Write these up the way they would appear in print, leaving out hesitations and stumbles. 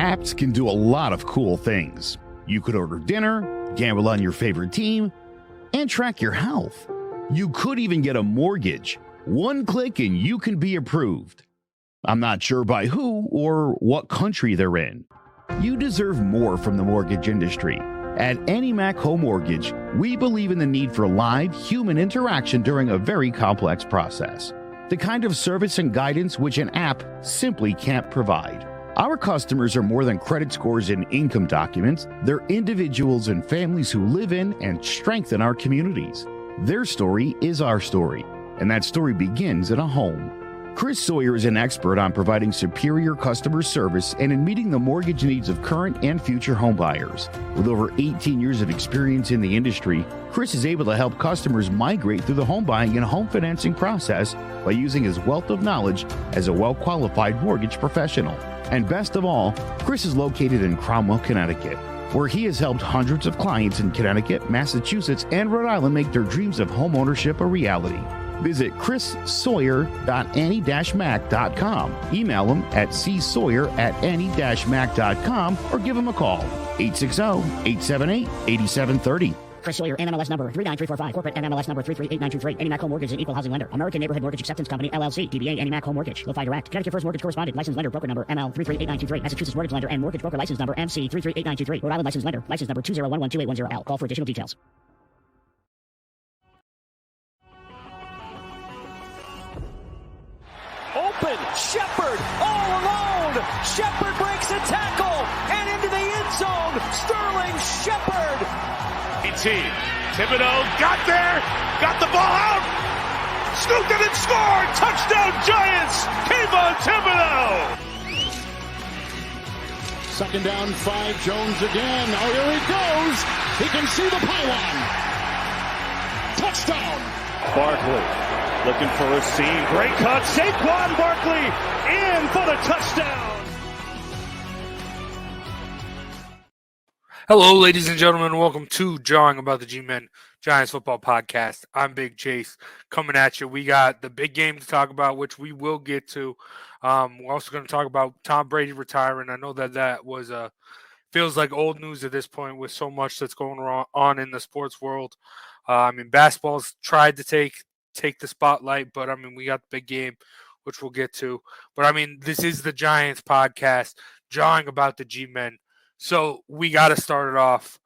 Apps can do a lot of cool things. You could order dinner, gamble on your favorite team, and track your health. You could even get a mortgage. One click and you can be approved. I'm not sure by who or what country they're in. You deserve more from the mortgage industry. At AnyMac Home Mortgage, we believe in the need for live human interaction during a very complex process. The kind of service and guidance which an app simply can't provide. Our customers are more than credit scores and income documents. They're individuals and families who live in and strengthen our communities. Their story is our story, and that story begins in a home. Chris Sawyer is an expert on providing superior customer service and in meeting the mortgage needs of current and future home buyers. With over 18 years of experience in the industry, Chris is able to help customers migrate through the home buying and home financing process by using his wealth of knowledge as a well-qualified mortgage professional. And best of all, Chris is located in Cromwell, Connecticut, where he has helped hundreds of clients in Connecticut, Massachusetts, and Rhode Island make their dreams of home ownership a reality. Visit chrissawyer.any-mac.com. Email him at csawyer@any-mac.com or give him a call, 860-878-8730. Chris Sawyer, NMLS number 39345, corporate NMLS number 338923. AnyMac Home Mortgage is an equal housing lender. American Neighborhood Mortgage Acceptance Company, LLC. DBA AnyMac Home Mortgage. Lo-Fi Direct. Connecticut First Mortgage Correspondent. License lender. Broker number ML 338923. Massachusetts Mortgage Lender and Mortgage Broker License number MC 338923. Rhode Island License Lender. License number 201128110L. Call for additional details. Open, Shepard, all alone. Shepard breaks a tackle and into the end zone. Sterling Shepard. Thibodeau got there, got the ball out, scooped it and scored. Touchdown Giants. Kayvon Thibodeau. Second down, 5. Jones again. Oh, here he goes. He can see the pylon. Touchdown. Barkley looking for a seam. Great cut. Saquon Barkley in for the touchdown. Hello, ladies and gentlemen. Welcome to Jawing About the GMen Giants Football Podcast. I'm Big Chase coming at you. We got the big game to talk about, which we will get to. We're also going to talk about Tom Brady retiring. I know that was feels like old news at this point with so much that's going on in the sports world. Basketball's tried to take the spotlight, but we got the big game, which we'll get to. But this is the Giants podcast, Jawing About the G-Men. So we got to start it off.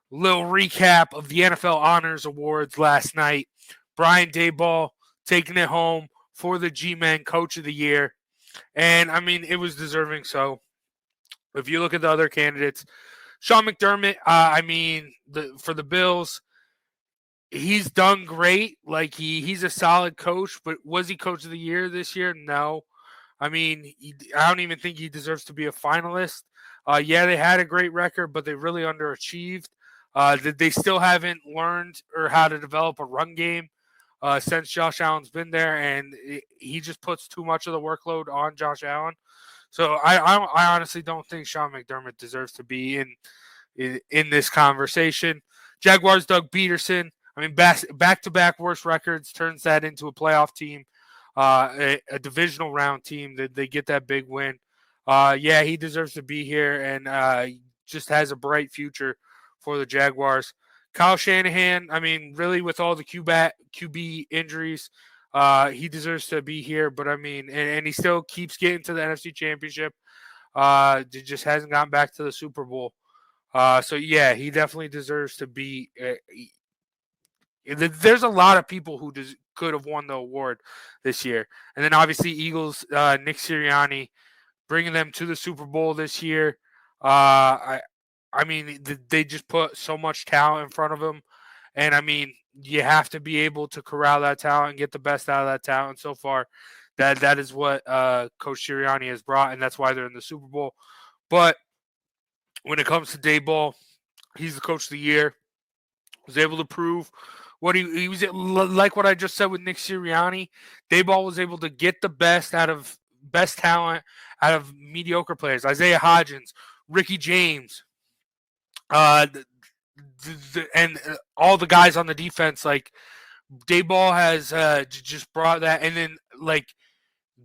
Little recap of the NFL Honors Awards last night. Brian Daboll taking it home for the G-Men Coach of the Year. And, it was deserving. So if you look at the other candidates, Sean McDermott, for the Bills, he's done great. Like, he's a solid coach, but was he Coach of the Year this year? No. I don't even think he deserves to be a finalist. They had a great record, but they really underachieved. They still haven't learned or how to develop a run game since Josh Allen's been there, and he just puts too much of the workload on Josh Allen. So I honestly don't think Sean McDermott deserves to be in this conversation. Jaguars' Doug Peterson, back-to-back worst records, turns that into a playoff team, a divisional round team. They get that big win. He deserves to be here and just has a bright future for the Jaguars. Kyle Shanahan, really with all the QB injuries, he deserves to be here. But, and he still keeps getting to the NFC Championship. He just hasn't gotten back to the Super Bowl. He definitely deserves to be. There's a lot of people who could have won the award this year. And then, obviously, Eagles, Nick Sirianni, bringing them to the Super Bowl this year. They just put so much talent in front of them. And, you have to be able to corral that talent and get the best out of that talent. So far, that is what Coach Sirianni has brought, and that's why they're in the Super Bowl. But when it comes to Daboll, he's the Coach of the Year. Was able to prove what he was like what I just said with Nick Sirianni. Daboll was able to get the best talent out of mediocre players. Isaiah Hodgins, Ricky James, and all the guys on the defense. Like, Daboll has just brought that, and then like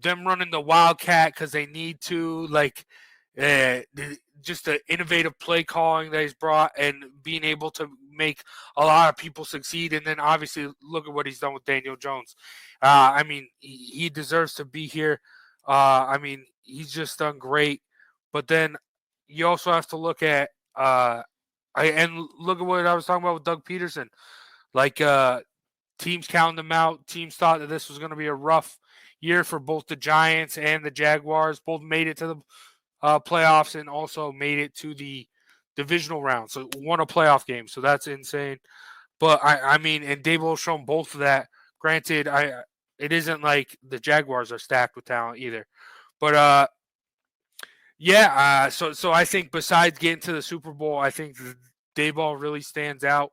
them running the Wildcat because they need to. Like, just the innovative play calling that he's brought and being able to make a lot of people succeed. And then obviously look at what he's done with Daniel Jones. I mean, he deserves to be here. I mean, he's just done great. But then you also have to look at and look at what I was talking about with Doug Peterson. Like teams counting them out. Teams thought that this was going to be a rough year for both the Giants and the Jaguars. Both made it to the playoffs and also made it to the divisional round. So won a playoff game. So that's insane. But I mean, and Daboll shown both of that. Granted, it isn't like the Jaguars are stacked with talent either. But so I think besides getting to the Super Bowl, I think Daboll really stands out.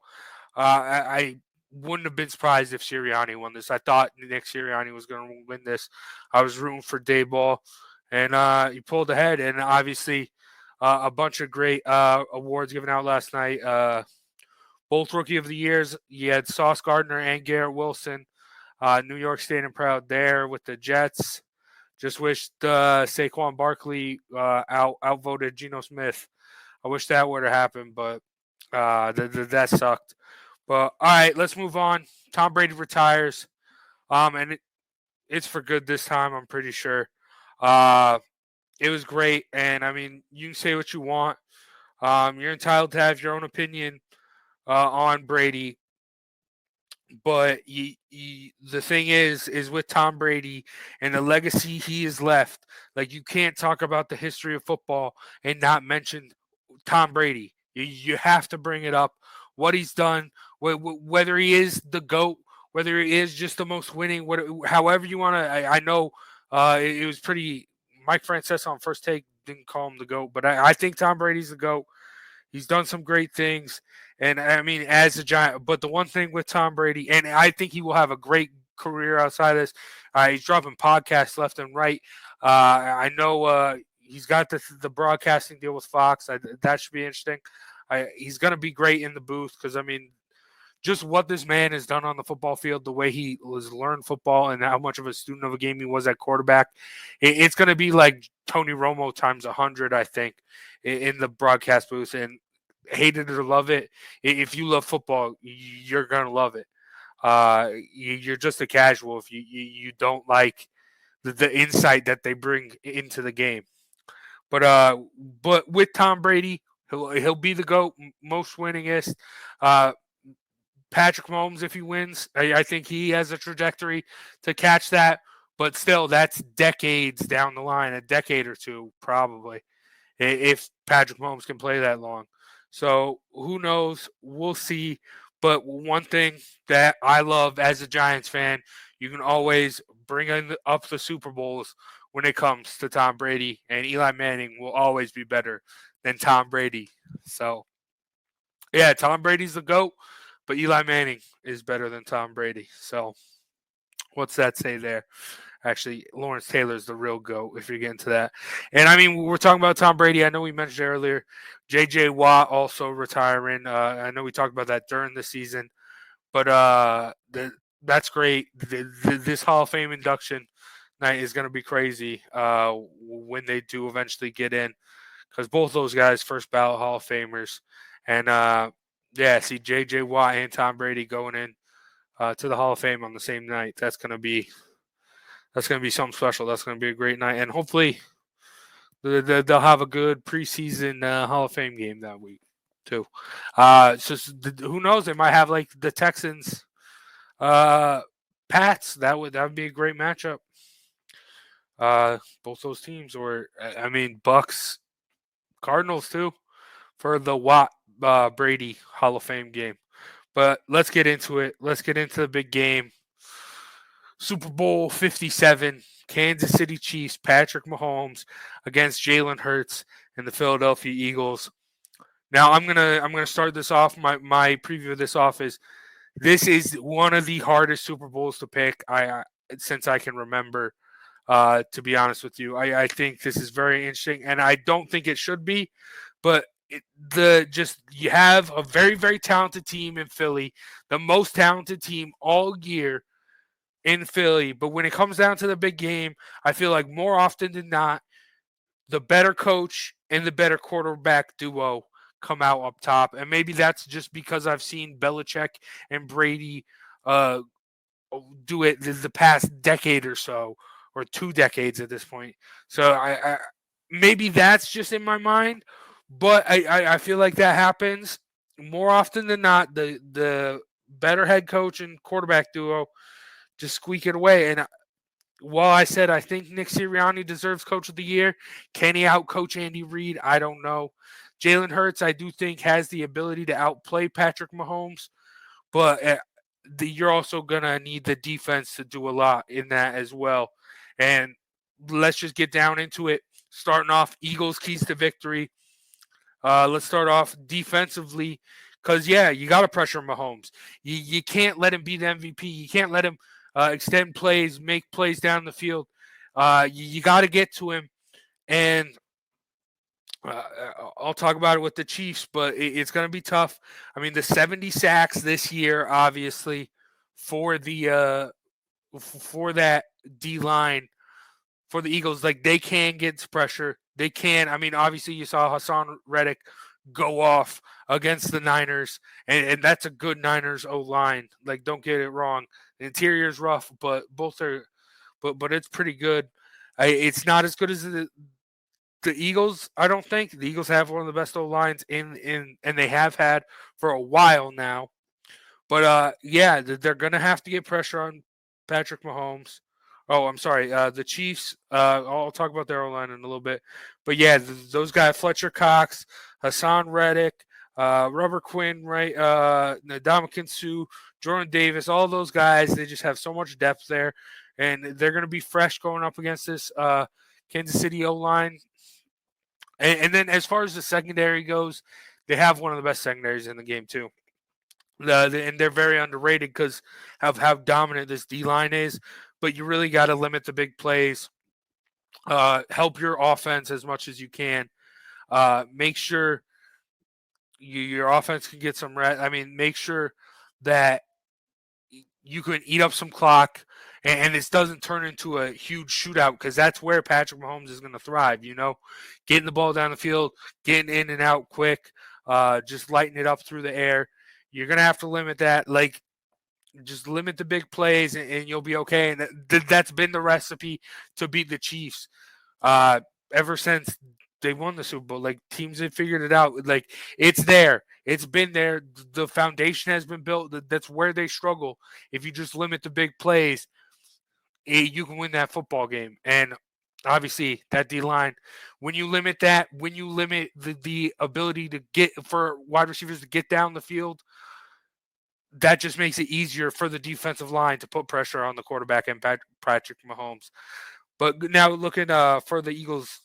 I wouldn't have been surprised if Sirianni won this. I thought Nick Sirianni was going to win this. I was rooting for Daboll, and he pulled ahead. And obviously, a bunch of great awards given out last night. Both Rookie of the Years. You had Sauce Gardner and Garrett Wilson. New York standing proud there with the Jets. Just wish Saquon Barkley outvoted Geno Smith. I wish that would have happened, but that sucked. But all right, let's move on. Tom Brady retires, and it's for good this time. I'm pretty sure. It was great, and I mean, you can say what you want. You're entitled to have your own opinion on Brady. But the thing is with Tom Brady and the legacy he has left, like you can't talk about the history of football and not mention Tom Brady. You have to bring it up. What he's done, whether he is the GOAT, whether he is just the most winning, however you want to. I know it was pretty. Mike Francesa on First Take didn't call him the GOAT, but I think Tom Brady's the GOAT. He's done some great things. And I mean, as a Giant, but the one thing with Tom Brady, and I think he will have a great career outside of this. He's dropping podcasts left and right. I know he's got the broadcasting deal with Fox. That should be interesting. He's going to be great in the booth because, I mean, just what this man has done on the football field, the way he was learned football and how much of a student of a game he was at quarterback, it's going to be like Tony Romo times 100, I think, in the broadcast booth. And hate it or love it, if you love football, you're going to love it. You're just a casual if you don't like the insight that they bring into the game. But with Tom Brady, he'll be the GOAT, most winningest. Patrick Mahomes, if he wins, I think he has a trajectory to catch that. But still, that's decades down the line, a decade or two probably, if Patrick Mahomes can play that long. So who knows? We'll see. But one thing that I love as a Giants fan, you can always bring up the Super Bowls when it comes to Tom Brady, and Eli Manning will always be better than Tom Brady. So, yeah, Tom Brady's the GOAT, but Eli Manning is better than Tom Brady. So, what's that say there? Actually, Lawrence Taylor's the real GOAT if you're getting to that. And, I mean, we're talking about Tom Brady. I know we mentioned earlier J.J. Watt also retiring. I know we talked about that during the season. But that's great. This Hall of Fame induction night is going to be crazy when they do eventually get in. Because both those guys, first ballot Hall of Famers. And, see J.J. Watt and Tom Brady going in to the Hall of Fame on the same night. That's going to be something special. That's going to be a great night. And hopefully they'll have a good preseason Hall of Fame game that week too. Who knows? They might have like the Texans, Pats. That would be a great matchup. Both those teams, or I mean Bucks, Cardinals too, for the Watt Brady Hall of Fame game. But let's get into it. Let's get into the big game. Super Bowl 57, Kansas City Chiefs, Patrick Mahomes against Jalen Hurts and the Philadelphia Eagles. Now I'm gonna start this off. My preview of this off is this is one of the hardest Super Bowls to pick since I can remember. To be honest with you, I think this is very interesting, and I don't think it should be, but you have a very, very talented team in Philly, the most talented team all year in Philly. But when it comes down to the big game, I feel like more often than not, the better coach and the better quarterback duo come out up top. And maybe that's just because I've seen Belichick and Brady do it the past decade or so, or 2 decades at this point. So I maybe that's just in my mind, but I feel like that happens more often than not. The better head coach and quarterback duo just squeak it away. And while I said I think Nick Sirianni deserves Coach of the Year, can he outcoach Andy Reid? I don't know. Jalen Hurts, I do think, has the ability to outplay Patrick Mahomes, but you're also going to need the defense to do a lot in that as well. And let's just get down into it. Starting off, Eagles keys to victory. Let's start off defensively because, you got to pressure Mahomes. You can't let him be the MVP. You can't let him extend plays, make plays down the field. You got to get to him. And I'll talk about it with the Chiefs, but it's going to be tough. I mean, the 70 sacks this year, obviously, for the for that D line for the Eagles, like they can get pressure. They can. I mean, obviously, you saw Hassan Reddick go off against the Niners, and that's a good Niners O line. Like, don't get it wrong. The interior is rough, but both are, but it's pretty good. It's not as good as the Eagles, I don't think. The Eagles have one of the best O lines in and they have had for a while now. But they're gonna have to get pressure on Patrick Mahomes. Oh, I'm sorry. The Chiefs. I'll talk about their O line in a little bit. But those guys: Fletcher Cox, Hassan Reddick, Robert Quinn, right? Ndamukong Suh, Jordan Davis. All those guys. They just have so much depth there, and they're gonna be fresh going up against this Kansas City O line. And then as far as the secondary goes, they have one of the best secondaries in the game too. And they're very underrated because of how dominant this D line is. But you really got to limit the big plays. Help your offense as much as you can. Make sure your offense can get some rest. I mean, make sure that you can eat up some clock and this doesn't turn into a huge shootout because that's where Patrick Mahomes is going to thrive, getting the ball down the field, getting in and out quick, just lighting it up through the air. You're going to have to limit that. Like, just limit the big plays and you'll be okay. And that's been the recipe to beat the Chiefs ever since they won the Super Bowl. Like, teams have figured it out. Like, it's there. It's been there. The foundation has been built. That's where they struggle. If you just limit the big plays, you can win that football game. And obviously, that D-line, when you limit that, when you limit the ability to get for wide receivers to get down the field, that just makes it easier for the defensive line to put pressure on the quarterback and Patrick Mahomes. But now looking for the Eagles'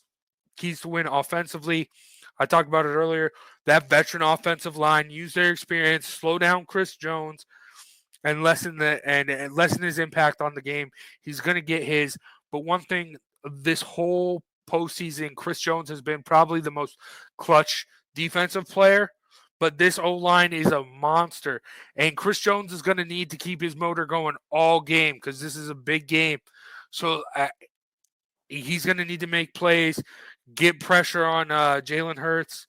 keys to win offensively, I talked about it earlier. That veteran offensive line, use their experience, slow down Chris Jones, and lessen his impact on the game. He's going to get his. But one thing, this whole postseason, Chris Jones has been probably the most clutch defensive player. But this O-line is a monster. And Chris Jones is going to need to keep his motor going all game because this is a big game. So he's going to need to make plays, get pressure on Jalen Hurts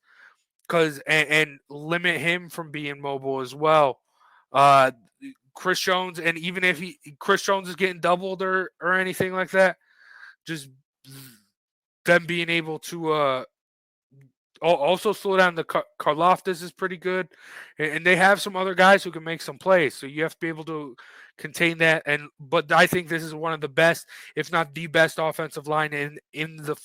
and limit him from being mobile as well. Chris Jones, and even if Chris Jones is getting doubled or anything like that, just them being able to also slow down the Karlaftis is pretty good, and they have some other guys who can make some plays. So you have to be able to contain that. But I think this is one of the best, if not the best, offensive line in the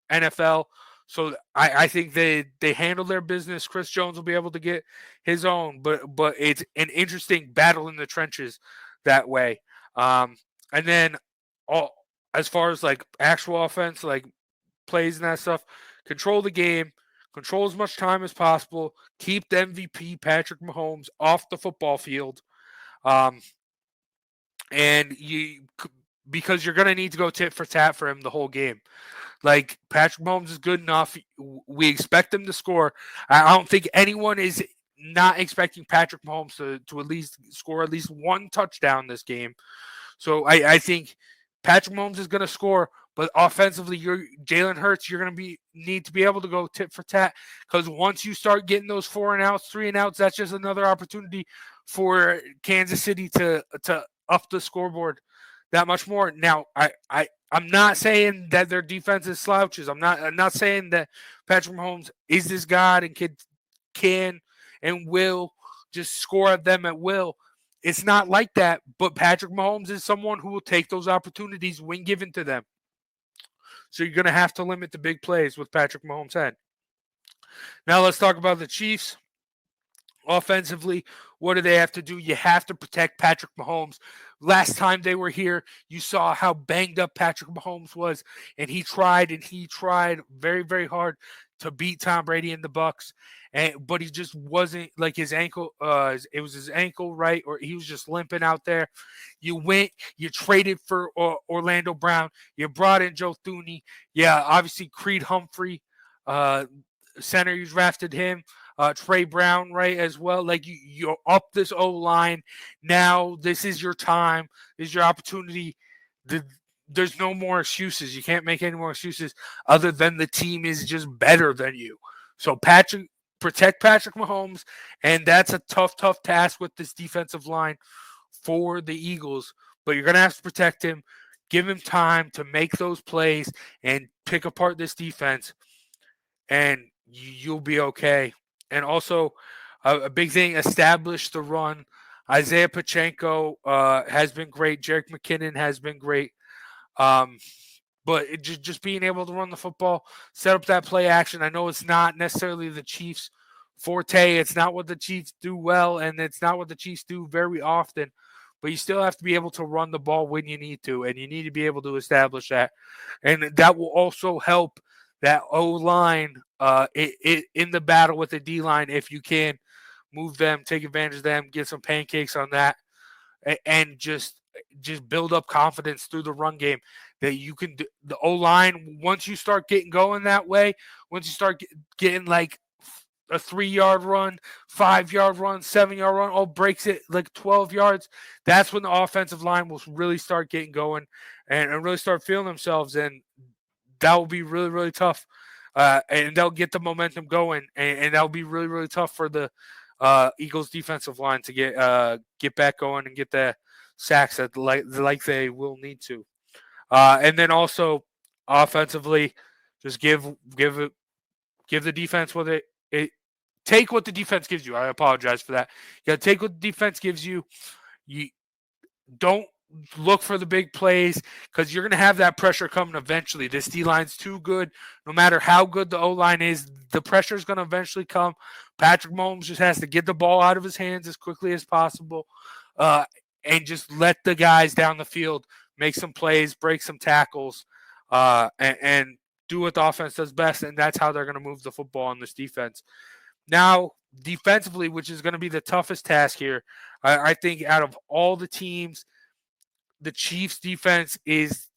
NFL. So I think they handle their business. Chris Jones will be able to get his own, but it's an interesting battle in the trenches that way. And then as far as like actual offense, like plays and that stuff, control the game. Control as much time as possible. Keep the MVP, Patrick Mahomes, off the football field. Because you're going to need to go tit for tat for him the whole game. Like, Patrick Mahomes is good enough. We expect him to score. I don't think anyone is not expecting Patrick Mahomes to at least score at least one touchdown this game. So I think Patrick Mahomes is going to score, But offensively, Jalen Hurts, you're going to need to be able to go tit for tat, because once you start getting those 4 and outs, 3 and outs, that's just another opportunity for Kansas City to up the scoreboard that much more. Now, I'm not saying that their defense is slouches. I'm not saying that Patrick Mahomes is this god and can and will just score at them at will. It's not like that, but Patrick Mahomes is someone who will take those opportunities when given to them. So you're going to have to limit the big plays with Patrick Mahomes' head. Now let's talk about the Chiefs. Offensively, what do they have to do? You have to protect Patrick Mahomes. Last time they were here, you saw how banged up Patrick Mahomes was, and he tried very, very hard to beat Tom Brady and the Bucs. But he just wasn't, like, his ankle. It was his ankle, right? Or he was just limping out there. You traded for Orlando Brown. You brought in Joe Thuney. Yeah, obviously Creed Humphrey, center, you drafted him. Trey Brown, right, as well. Like, you're up this O-line. Now this is your time. This is your opportunity. There's no more excuses. You can't make any more excuses other than the team is just better than you. So protect Patrick Mahomes, and that's a tough task with this defensive line for the Eagles. But you're going to have to protect him, give him time to make those plays, and pick apart this defense, and you'll be okay. And also, a big thing, establish the run. Isaiah Pacheco has been great. Jerick McKinnon has been great. But just being able to run the football, set up that play action. I know it's not necessarily the Chiefs' forte. It's not what the Chiefs do well, and it's not what the Chiefs do very often. But you still have to be able to run the ball when you need to, and you need to be able to establish that. And that will also help that O-line in the battle with the D-line, if you can move them, take advantage of them, get some pancakes on that, and just build up confidence through the run game that you can do. The O-line, once you start getting going that way, once you start getting like a 3-yard run, 5-yard run, 7-yard run, all breaks it like 12 yards, that's when the offensive line will really start getting going and really start feeling themselves, and that will be really, really tough. And they'll get the momentum going, and that'll be really, really tough for the Eagles defensive line to get back going and get the sacks that like they will need to. And then also offensively, just give the defense what it take what the defense gives you. I apologize for that. You got to take what the defense gives you. You don't look for the big plays, because you're going to have that pressure coming eventually. This D-line's too good. No matter how good the O-line is, the pressure is going to eventually come. Patrick Mahomes just has to get the ball out of his hands as quickly as possible, and just let the guys down the field make some plays, break some tackles, and do what the offense does best, and that's how they're going to move the football on this defense. Now, defensively, which is going to be the toughest task here, I think out of all the teams, the Chiefs' defense is,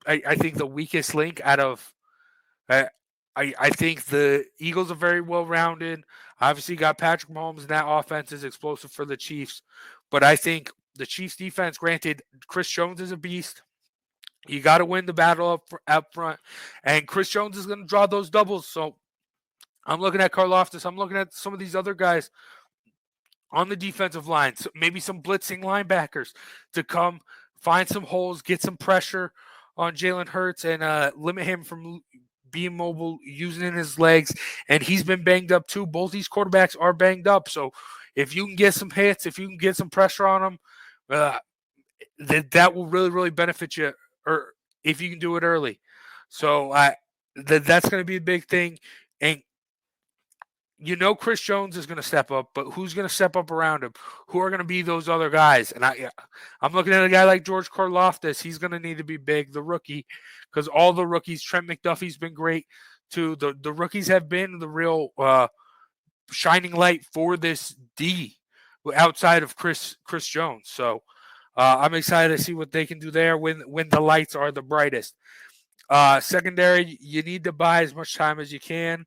I think, the weakest link out of. I think the Eagles are very well-rounded. Obviously, got Patrick Mahomes, and that offense is explosive for the Chiefs. But I think the Chiefs' defense, granted, Chris Jones is a beast. You got to win the battle up front, and Chris Jones is going to draw those doubles. So I'm looking at Karlaftis. I'm looking at some of these other guys on the defensive line, so maybe some blitzing linebackers to come find some holes, get some pressure on Jalen Hurts, and limit him from being mobile, using his legs. And he's been banged up too. Both these quarterbacks are banged up. So if you can get some hits, if you can get some pressure on them, that will really, really benefit you, or if you can do it early. So that's going to be a big thing. And Chris Jones is going to step up, but who's going to step up around him? Who are going to be those other guys? And I'm looking at a guy like George Karlaftis. He's going to need to be big, the rookie, because all the rookies, Trent McDuffie's been great too. The rookies have been the real shining light for this D outside of Chris Jones. So I'm excited to see what they can do there when the lights are the brightest. Secondary, you need to buy as much time as you can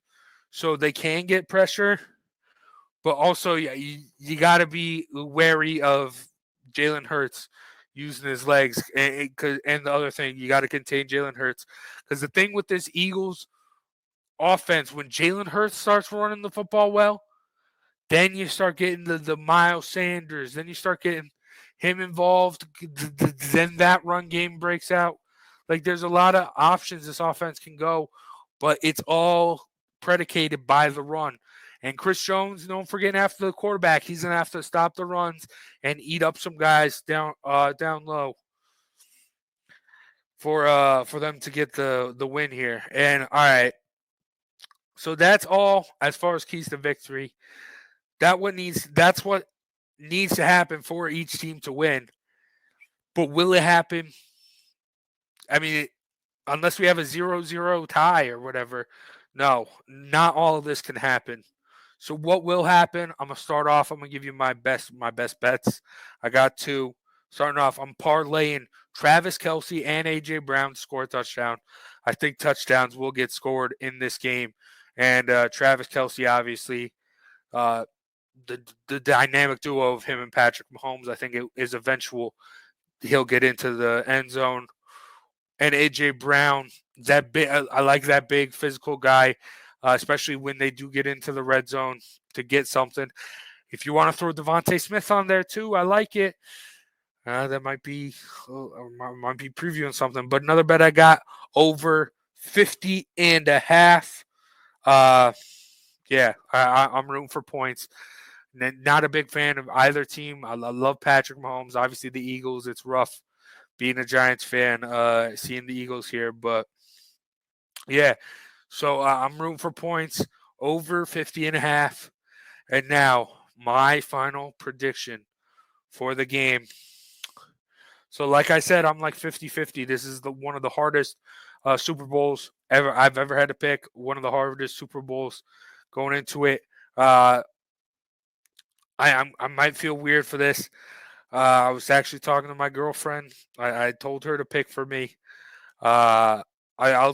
so they can get pressure. But also, you got to be wary of Jalen Hurts. using his legs. And the other thing, you got to contain Jalen Hurts. Because the thing with this Eagles offense, when Jalen Hurts starts running the football well, then you start getting the Miles Sanders. Then you start getting him involved. Then that run game breaks out. Like, there's a lot of options this offense can go, but it's all predicated by the run. And Chris Jones, don't forget after the quarterback, he's going to have to stop the runs and eat up some guys down low for them to get the win here. And all right, so that's all as far as keys to victory. That's what needs to happen for each team to win. But will it happen? I mean, unless we have a 0-0 tie or whatever, no, not all of this can happen. So what will happen? I'm going to start off. I'm going to give you my best bets. I got two. Starting off, I'm parlaying Travis Kelce and A.J. Brown to score a touchdown. I think touchdowns will get scored in this game. And Travis Kelce, obviously, the dynamic duo of him and Patrick Mahomes, I think it is eventual. He'll get into the end zone. And A.J. Brown, I like that big physical guy. Especially when they do get into the red zone to get something. If you want to throw Devontae Smith on there too, I like it. That might be previewing something. But another bet I got, over 50.5. I'm rooting for points. Not a big fan of either team. I love Patrick Mahomes. Obviously the Eagles, it's rough being a Giants fan, seeing the Eagles here. But yeah. So I'm rooting for points, over 50.5. And now my final prediction for the game. So like I said, I'm like 50-50. This is one of the hardest Super Bowls I've ever had to pick. One of the hardest Super Bowls going into it. I might feel weird for this. I was actually talking to my girlfriend. I told her to pick for me. I'll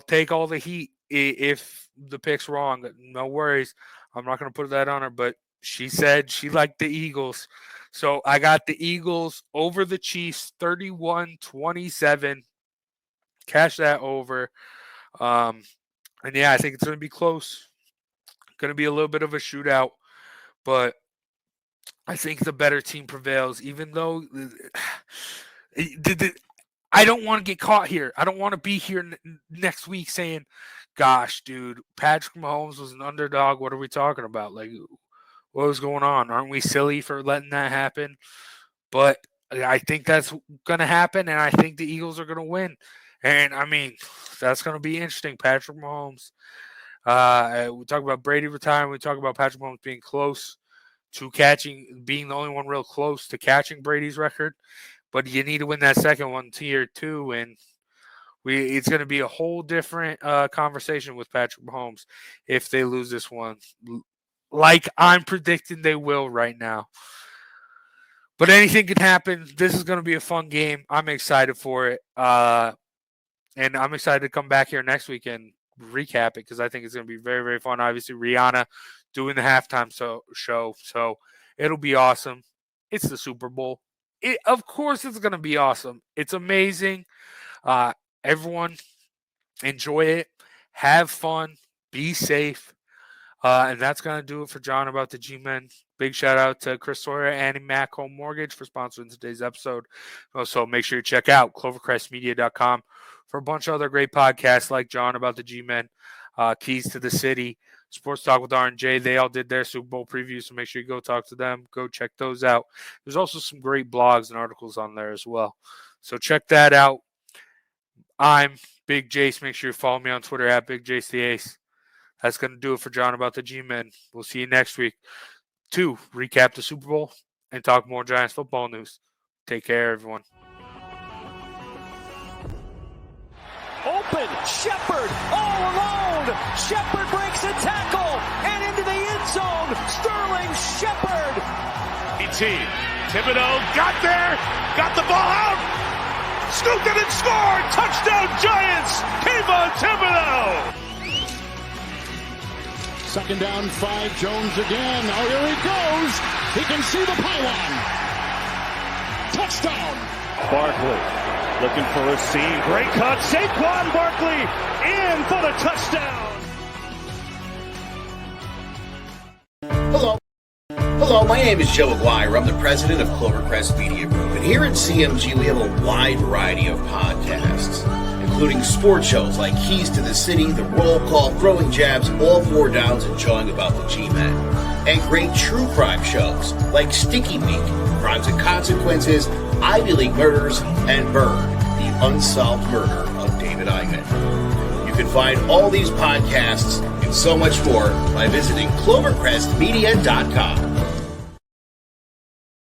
take all the heat. If the pick's wrong, no worries. I'm not going to put that on her, but she said she liked the Eagles. So I got the Eagles over the Chiefs, 31-27. Cash that over. And yeah, I think it's going to be close. Going to be a little bit of a shootout, but I think the better team prevails, even though I don't want to get caught here. I don't want to be here next week saying, gosh, dude, Patrick Mahomes was an underdog. What are we talking about? Like, what was going on? Aren't we silly for letting that happen? But I think that's going to happen, and I think the Eagles are going to win. And, I mean, that's going to be interesting. Patrick Mahomes. We talk about Brady retiring. We talk about Patrick Mahomes being close to being the only one real close to catching Brady's record. But you need to win that second one, tier 2, and it's going to be a whole different conversation with Patrick Mahomes if they lose this one, like I'm predicting they will right now. But anything can happen. This is going to be a fun game. I'm excited for it, and I'm excited to come back here next week and recap it because I think it's going to be very, very fun. Obviously, Rihanna doing the halftime show, so it'll be awesome. It's the Super Bowl. Of course, it's going to be awesome. It's amazing. Everyone enjoy it. Have fun. Be safe. And that's going to do it for John about the G-Men. Big shout out to Chris Sawyer and Mac Home Mortgage for sponsoring today's episode. Also, make sure you check out clovercrestmedia.com for a bunch of other great podcasts like John about the G-Men, Keys to the City, Sports Talk with R&J. They all did their Super Bowl previews, so make sure you go talk to them. Go check those out. There's also some great blogs and articles on there as well. So check that out. I'm Big Jace. Make sure you follow me on Twitter at Big Jace the Ace. That's going to do it for John about the G-Men. We'll see you next week to recap the Super Bowl and talk more Giants football news. Take care, everyone. Open, Shepard, all alone. Shepard breaks a tackle and into the end zone. Sterling Shepard. Thibodeau got there, got the ball out, scooped it and scored. Touchdown Giants. Kayvon Thibodeau. Second down, 5. Jones again. Oh, here he goes. He can see the pylon. Touchdown. Barkley looking for a seam. Great cut. Saquon Barkley in for the touchdown. Hello, my name is Joe Aguirre. I'm the president of Clovercrest Media Group. And here at CMG, we have a wide variety of podcasts, including sports shows like Keys to the City, The Roll Call, Throwing Jabs, All Four Downs, and Jawing About the G-Men. And great true crime shows like Sticky Week, Crimes and Consequences, Ivy League Murders, and Burn, the unsolved murder of David Eichmann. You can find all these podcasts and so much more by visiting clovercrestmedia.com.